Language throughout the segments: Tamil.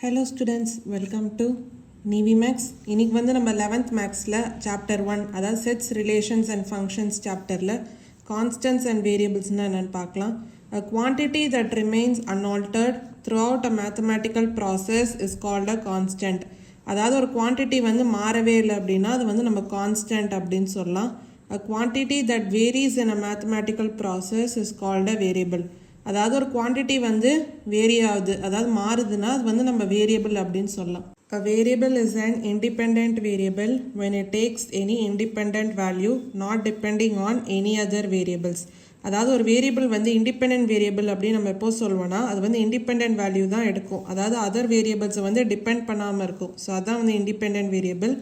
Hello students, welcome to Navy Max. இன்னைக்கு வந்து நம்ம 11th Maxல chapter 1 அதாவது sets, relations and functions chapterல constants and variables என்னன்னு பார்க்கலாம். A quantity that remains unaltered throughout a mathematical process is called a constant. அதாவது ஒரு quantity வந்து மாறவே இல்லை அப்படின்னா அது வந்து நம்ம constant அப்படின்னு சொல்லலாம். A quantity that varies in a mathematical process is called a variable. அதாவது ஒரு குவான்டிட்டி வந்து வேரி ஆகுது, அதாவது மாறுதுன்னா அது வந்து நம்ம வேரியபிள் அப்படின்னு சொல்லலாம். A variable is an independent variable when it takes any independent value not depending on any other variables. அதாவது ஒரு வேரியபிள் வந்து இண்டிபெண்டன்ட் வேரியபிள் அப்படின்னு நம்ம எப்போ சொல்லுவோம்னா அது வந்து இண்டிபெண்டன்ட் வேல்யூ தான் எடுக்கும், அதாவது அதர் வேரியபிள்ஸை வந்து டிபெண்ட் பண்ணாமல் இருக்கும். ஸோ அதான் வந்து independent variable.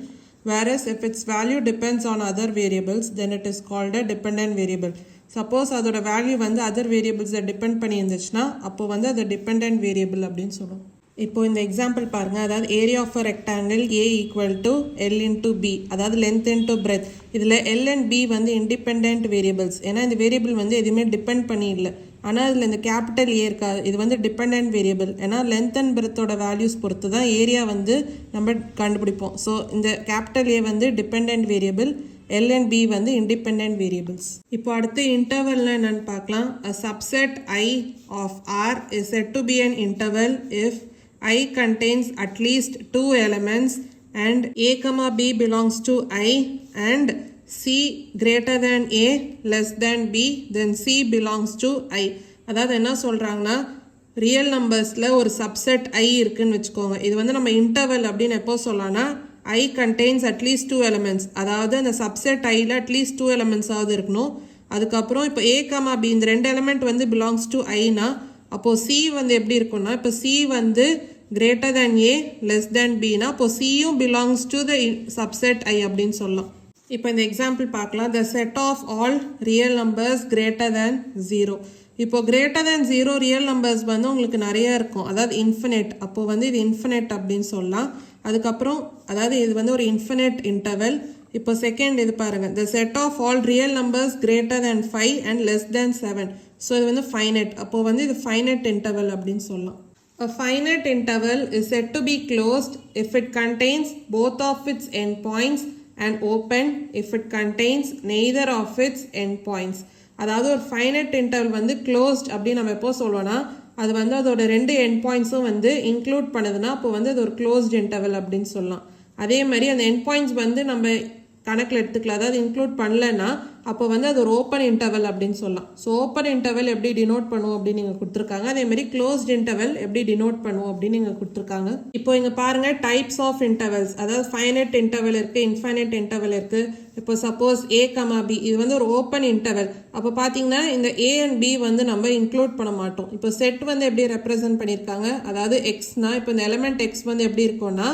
Whereas if its value depends on other variables then it is called a dependent variable. Suppose அதோட வேல்யூ வந்து அதர் வேரியபிள்ஸை டிபெண்ட் பண்ணி இருந்துச்சுன்னா அப்போ வந்து அது டிபெண்டன்ட் வேரியபிள் அப்படின்னு சொல்லுவோம். இப்போ இந்த எக்ஸாம்பிள் பாருங்க, அதாவது area of a rectangle A equal to L into B, அதாவது லென்த் இன்டூ பிரெத். இதில் எல் அண்ட் பி வந்து இண்டிபெண்ட் வேரியபிள்ஸ், ஏன்னா இந்த வேரியபிள் வந்து எதுவுமே டிபெண்ட் பண்ணி இல்லை. ஆனால் இதில் இந்த கேபிட்டல் ஏ இருக்காது, இது வந்து டிபெண்ட் வேரியபிள். ஏன்னா லென்த் அண்ட் பிரெத்தோட வேல்யூஸ் பொறுத்து தான் ஏரியா வந்து நம்ம கண்டுபிடிப்போம். ஸோ இந்த கேபிட்டல் ஏ வந்து depend variable, L and B வந்து independent variables. இப்போ அடுத்து intervalனா என்னன்னு பார்க்கலாம். A subset I of R is said to be an interval if I contains at least two elements and A, B belongs to I and C greater than A less than B, then C belongs to I. அதாவது என்ன சொல்றாங்கன்னா ரியல் நம்பர்ஸில் ஒரு சப்செட் I இருக்குன்னு வச்சுக்கோங்க. இது வந்து நம்ம இன்டர்வல் அப்படின்னு எப்போ சொல்லலாம்னா I contains at least two elements, அதாவது அந்த சப்செட் ஐயில் அட்லீஸ்ட் டூ எலமெண்ட்ஸ் ஆகுது இருக்கணும். அதுக்கப்புறம் இப்போ A, B இந்த ரெண்டு எலமெண்ட் வந்து பிலாங்ஸ் டு ஐனா அப்போது C வந்து எப்படி இருக்கும்னா இப்போ C வந்து greater than A less than Bனா அப்போ Cயும் belongs to the subset I அப்படின்னு சொல்லலாம். இப்போ இந்த எக்ஸாம்பிள் பார்க்கலாம். The set of all real numbers greater than 0. இப்போ கிரேட்டர் தேன் 0 ரியல் நம்பர்ஸ் வந்து உங்களுக்கு நிறைய இருக்கும், அதாவது இன்ஃபினிட். அப்போது வந்து இது இன்ஃபினிட் அப்படின்னு சொல்லலாம். அதுக்கப்புறம் அதாவது இது வந்து ஒரு இன்ஃபினிட் இன்டர்வல். இப்போ செகண்ட் இது பாருங்க, the set of all real numbers greater than 5 and less than 7. So இது வந்து ஃபைனட். அப்போ வந்து இது ஃபைனட் இன்டர்வல் அப்படின்னு சொல்லலாம். A finite interval is said to be closed if it contains both of its endpoints and open if it contains neither of its endpoints. அதாவது ஒரு ஃபைனட் இன்டர்வல் வந்து க்ளோஸ்ட் அப்படின்னு நம்ம எப்போ சொல்லுவோம்னா அது வந்து அதோட ரெண்டு எண்ட் பாயிண்ட்ஸும் வந்து இன்க்ளூட் பண்ணுதுன்னா அப்போ வந்து அது ஒரு க்ளோஸ்ட் இன்டர்வல் அப்படின்னு சொல்லலாம். அதே மாதிரி அந்த எண்ட் பாயிண்ட்ஸ் வந்து நம்ம கணக்கில் எடுத்துக்கலாம், அதாவது இன்க்ளூட் பண்ணலன்னா அப்போ வந்து அது ஒரு ஓப்பன் இன்டர்வல் அப்படின்னு சொல்லலாம். ஸோ ஓப்பன் இன்டர்வல் எப்படி டினோட் பண்ணுவோம் அப்படின்னு நீங்கள் கொடுத்துருக்காங்க. அதே மாதிரி க்ளோஸ்ட் இன்டர்வல் எப்படி டினோட் பண்ணுவோம் அப்படின்னு நீங்கள் கொடுத்துருக்காங்க. இப்போ இங்கே பாருங்க டைப்ஸ் ஆஃப் இன்டர்வல்ஸ், அதாவது ஃபைனட் இன்டர்வல் இருக்குது, இன்ஃபைனட் இன்டர்வல் இருக்குது. இப்போ சப்போஸ் A, B இது வந்து ஒரு ஓப்பன் இன்டர்வல். அப்போ பார்த்தீங்கன்னா இந்த A and B வந்து நம்ம இன்க்ளூட் பண்ண மாட்டோம். இப்போ செட் வந்து எப்படி ரெப்ரசென்ட் பண்ணியிருக்காங்க, அதாவது எக்ஸ்னா இப்போ இந்த எலமெண்ட் எக்ஸ் வந்து எப்படி இருக்கும்னா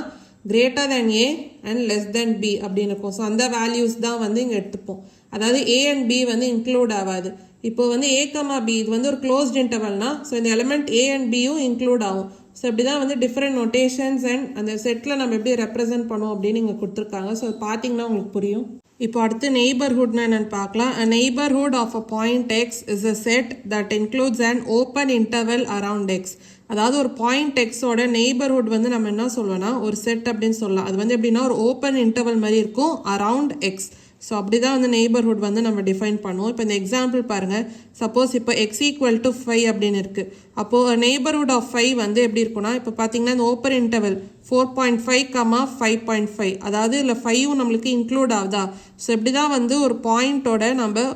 greater than A and less than B அப்படின்னு இருக்கும். ஸோ அந்த வேல்யூஸ் தான் வந்து இங்கே எடுத்துப்போம், அதாவது A and B வந்து இன்க்ளூட் ஆகாது. இப்போ வந்து A, B இது வந்து ஒரு க்ளோஸ்ட் இன்டர்வல்னா ஸோ இந்த எலமெண்ட் A and Bயும் இன்க்ளூட் ஆகும். ஸோ இப்படி தான் வந்து டிஃப்ரெண்ட் நோட்டேஷன்ஸ் அண்ட் அந்த செட்டில் நம்ம எப்படி ரெப்ரசென்ட் பண்ணுவோம் அப்படின்னு இங்கே கொடுத்துருக்காங்க. ஸோ பார்த்தீங்கன்னா உங்களுக்கு புரியும். இப்போ அடுத்து நெய்பர்ஹுட்னா என்னன்னு பார்க்கலாம். A neighborhood of a point x is a set that includes an open interval around x. அதாவது ஒரு பாயிண்ட் எக்ஸோட நெய்பர்ஹுட் வந்து நம்ம என்ன சொல்லுவோம்னா ஒரு செட் அப்படின்னு சொல்லலாம். அது வந்து எப்படின்னா ஒரு ஓப்பன் இன்டர்வல் மாதிரி இருக்கும் அரவுண்ட் எக்ஸ். ஸோ அப்படி தான் வந்து நெய்பர்ஹுட் வந்து நம்ம டிஃபைன் பண்ணுவோம். இப்போ இந்த எக்ஸாம்பிள் பாருங்கள், சப்போஸ் இப்போ எக்ஸ் ஈக்குவல் டு 5 அப்படின்னு இருக்குது. அப்போது நெய்பர்ஹுட் ஆஃப் 5 வந்து எப்படி இருக்குன்னா இப்போ பார்த்தீங்கன்னா இந்த ஓப்பன் இன்டர்வல் 4.5, 5.5, அதாவது இல்லை 5ம் நம்மளுக்கு இன்க்ளூட் ஆகுதா. ஸோ இப்படி தான் வந்து ஒரு பாயிண்ட்டோட நம்ம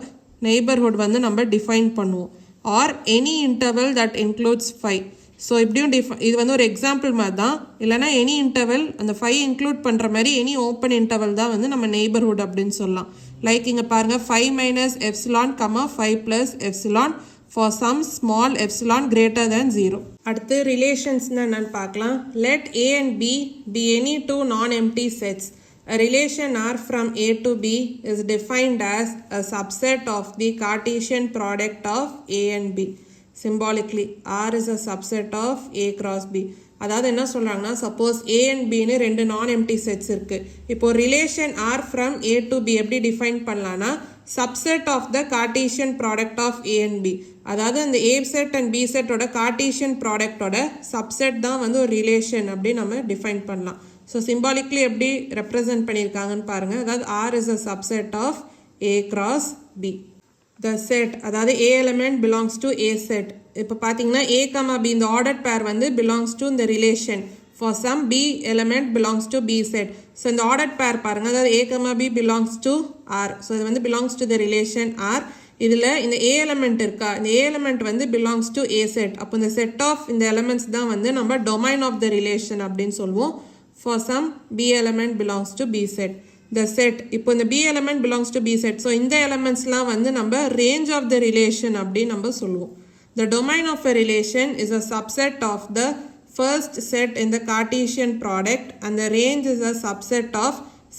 நெய்பர்ஹுட் வந்து நம்ம டிஃபைன் பண்ணுவோம். Or any interval that includes 5. So இப்படியும் இது வந்து ஒரு எக்ஸாம்பிள் மாதிரி தான். இல்லைனா எனி இன்டர்வல் அந்த 5 இன்க்ளூட் பண்ணுற மாதிரி எனி ஓப்பன் இன்டர்வல் தான் வந்து நம்ம நெய்பர்ஹுட் அப்படின்னு சொல்லலாம். லைக் இங்கே பாருங்கள் 5 minus epsilon, 5 plus epsilon for some small epsilon greater than 0. அடுத்து ரிலேஷன்ஸ்னு என்னன்னு பார்க்கலாம். Let A and B be any two non-empty sets. A relation R from A to B is defined as a subset of the Cartesian product of A and B. Symbolically R is a subset of A cross B. அதாவது என்ன சொல்கிறாங்கன்னா சப்போஸ் A and Bன்னு ரெண்டு நான் எம்டி செட்ஸ் இருக்குது. இப்போது relation R from A to B எப்படி டிஃபைன் பண்ணலான்னா subset of the Cartesian product of A and B. அதாவது அந்த A set and B set ஓட Cartesian product ஓட subset தான் வந்து ஒரு relation அப்படி நம்ம define பண்ணலாம். So symbolically எப்படி represent பண்ணியிருக்காங்கன்னு பாருங்க. அதாவது R is a subset of A cross B. The set அதாவது A element belongs to A set. இப்போ பார்த்தீங்கன்னா A, B இந்த ordered pair வந்து belongs to இந்த relation. For some B element belongs to B set. So இந்த ordered pair பாருங்க, அதாவது A, B belongs to R. So இது வந்து belongs to the relation R. இதில் இந்த A element இருக்கா, இந்த A element வந்து belongs to A set. அப்போ இந்த set of இந்த elements தான் வந்து நம்ம domain of the relation அப்படின்னு சொல்லுவோம். For some B element belongs to B set. The set, இப்போ இந்த B element belongs to B set. So இந்த elementsலாம் வந்து நம்ம range of the relation அப்படின்னு நம்ம சொல்லுவோம். The domain of a relation is a subset of the first set in the Cartesian product and the range is a subset of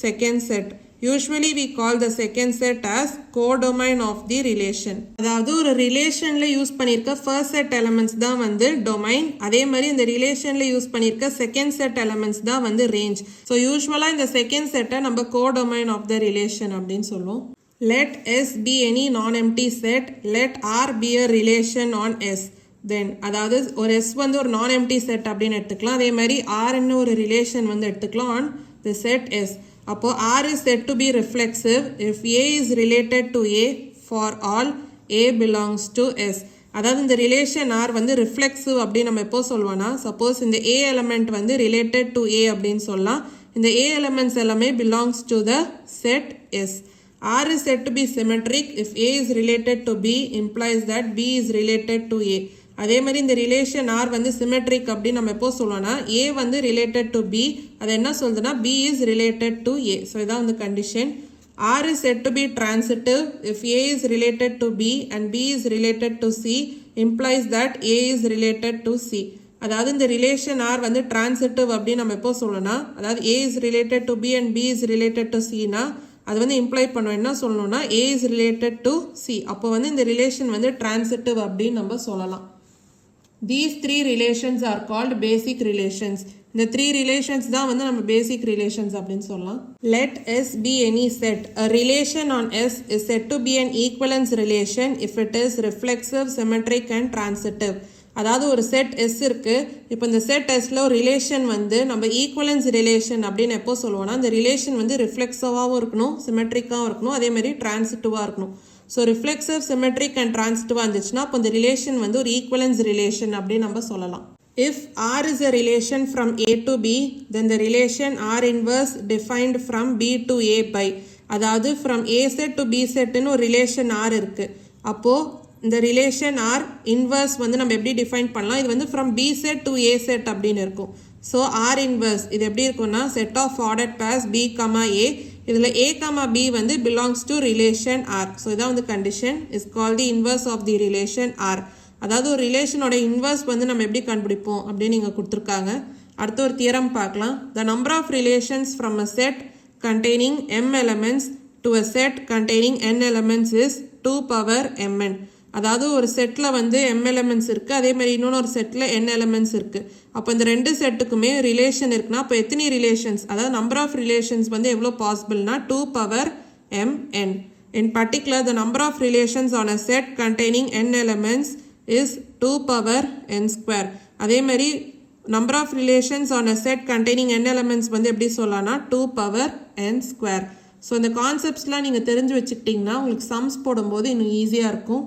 second set. Usually we call the second set as codomain of the relation. அதாவது ஒரு ரிலேஷன்ல யூஸ் பண்ணியிருக்க first set elements தான் வந்து domain. அதே மாதிரி இந்த ரிலேஷன்ல யூஸ் பண்ணியிருக்க second set elements தான் வந்து range. So யூஸ்வலா இந்த second set நம்ம codomain of the relation அப்படின்னு சொல்லுவோம். Let S be any non-empty set. Let R be a relation on S. Then அதாவது ஒரு S வந்து ஒரு non-empty set அப்படின்னு எடுத்துக்கலாம். அதே மாதிரி R என்ன ஒரு relation வந்து எடுத்துக்கலாம் on the set S. அப்போ R is said to be reflexive if A is related to A for all A belongs to S. அதாவது இந்த ரிலேஷன் R வந்து ரிஃப்ளெக்சிவ் அப்படின்னு நம்ம எப்போ சொல்லுவோம்னா, சப்போஸ் இந்த A எலமெண்ட் வந்து ரிலேட்டட் டு A அப்படின்னு சொல்லலாம். இந்த A எலமெண்ட்ஸ் எல்லாமே belongs to the set S. R is said to be symmetric if A is related to B implies that B is related to A. அதே மாதிரி இந்த ரிலேஷன் R வந்து சிமெட்ரிக் அப்படின்னு நம்ம எப்போ சொல்லுவோம்னா, A வந்து ரிலேட்டட் டு B, அது என்ன சொல்லுதுன்னா B is related to A. So இதான் வந்து condition. R is said to be transitive if A is related to B and B is related to C implies that A is related to C. அதாவது இந்த ரிலேஷன் R வந்து transitive அப்படின்னு நம்ம எப்போ சொல்லணும்னா, அதாவது A is related to B and B is related to C னா அது வந்து இம்ப்ளை பண்ணுவோம். என்ன சொல்லணும்னா A is related to C. அப்போ வந்து இந்த ரிலேஷன் வந்து transitive அப்படின்னு நம்ம சொல்லலாம். These three relations are called basic relations. இந்த three relations தான் வந்து நம்ம basic relations அப்படின்னு சொல்லலாம். Let S be any set. A relation on S is said to be an equivalence relation if it is reflexive, symmetric and transitive. அதாவது ஒரு செட் S இருக்கு. இப்போ இந்த செட் Sல ஒரு ரிலேஷன் வந்து நம்ம ஈக்குவலன்ஸ் ரிலேஷன் அப்படின்னு எப்போ சொல்லுவோம்னா, இந்த ரிலேஷன் வந்து ரிஃப்ளெக்சிவாகவும் இருக்கணும், சிமெட்ரிக்காகவும் இருக்கணும், அதே மாதிரி டிரான்சிட்டிவாக இருக்கணும். ஸோ ரிஃப்ளெக்சிவ், சிமெட்ரிக் அண்ட் டிரான்சிட்டிவாக இருந்துச்சுன்னா அப்போ இந்த ரிலேஷன் வந்து ஒரு ஈக்குவலன்ஸ் ரிலேஷன் அப்படின்னு நம்ம சொல்லலாம். If R is a relation from A to B, then the relation R inverse defined from B to A by, அதாவது from A set to B setன்னு ஒரு ரிலேஷன் R இருக்கு. அப்போது இந்த ரிலேஷன் R இன்வர்ஸ் வந்து நம்ம எப்படி டிஃபைன் பண்ணலாம், இது வந்து from B set to A set அப்படின்னு இருக்கும். ஸோ R inverse இது எப்படி இருக்கும்னா, set of ordered pairs B, A, இதில் A, B வந்து belongs to relation R. So இதான் வந்து condition is called the inverse of the relation R. அதாவது ஒரு ரிலேஷனோட இன்வர்ஸ் வந்து நம்ம எப்படி கண்டுபிடிப்போம் அப்படின்னு இங்கே கொடுத்துருக்காங்க. அடுத்த ஒரு தியரம் பார்க்கலாம். The number of relations from a set containing m elements to a set containing n elements is 2 power mn. அதாவது ஒரு செட்டில் வந்து m எலமெண்ட்ஸ் இருக்குது, அதே மாதிரி இன்னொன்று ஒரு செட்டில் n எலமெண்ட்ஸ் இருக்குது. அப்போ இந்த ரெண்டு செட்டுக்குமே ரிலேஷன் இருக்குன்னா அப்போ எத்தனை ரிலேஷன்ஸ், அதாவது நம்பர் ஆஃப் ரிலேஷன்ஸ் வந்து எவ்வளோ பாசிபிள்னா 2 power mn. In particular, the number of relations on a set containing n elements is 2 power n square. அதே மாதிரி number of relations on a set containing n elements வந்து எப்படி சொல்லலாம்னா 2 power n square. ஸோ இந்த கான்செப்ட்ஸ்லாம் நீங்கள் தெரிஞ்சு வச்சுக்கிட்டிங்கன்னா உங்களுக்கு சம்ஸ் போடும்போது இன்னும் ஈஸியாக இருக்கும்.